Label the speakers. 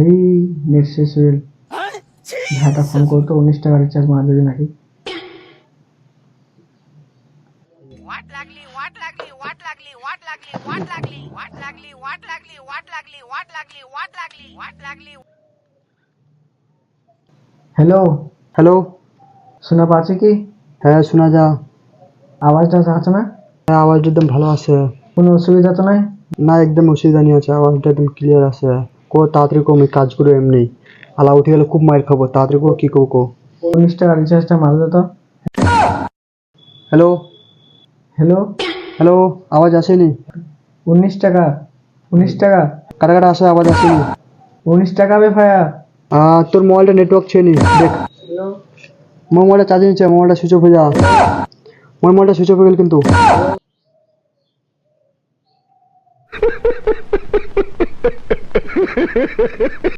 Speaker 1: এই নেট শেষ হয়ে গেল। ভাইটা ফোন করতো 19 টাকা রিচার্জ মারা দেবে নাকি? Hello,
Speaker 2: hello.
Speaker 1: শোনা পাচ্ছে কি?
Speaker 2: হ্যাঁ, শোনা যা।
Speaker 1: আওয়াজটা আছে না?
Speaker 2: হ্যাঁ, আওয়াজটা একদম ভালো আছে।
Speaker 1: কোনো অসুবিধা তো নাই?
Speaker 2: না, একদম অসুবিধা নেই আছে, আওয়াজটা একদম ক্লিয়ার আছে। তাড়াতাড়ি কো, আমি কাজ করে এমনি আলা উঠে গেলে খুব মার খাবো, তাড়াতাড়ি কো, কি করবো?
Speaker 1: 19 টাকা রিচার্জটা মারা দে তো।
Speaker 2: হ্যালো।
Speaker 1: হ্যালো,
Speaker 2: হ্যালো, আওয়াজ আসেনি।
Speaker 1: 19 টাকা, 19 টাকা,
Speaker 2: কাটা কাটা আসে, আওয়াজ আসেনি।
Speaker 1: 19 টাকা বে ভাইয়া।
Speaker 2: তোর মোবাইলটা নেটওয়ার্ক ছেনি দেখ।
Speaker 1: হ্যালো,
Speaker 2: মোর মোবাইলটা চার্জ নিচ্ছে, মোবাইলটা সুইচ অফ হয়ে যা। মোর মোবাইলটা সুইচ অফ হয়ে গেল কিন্তু।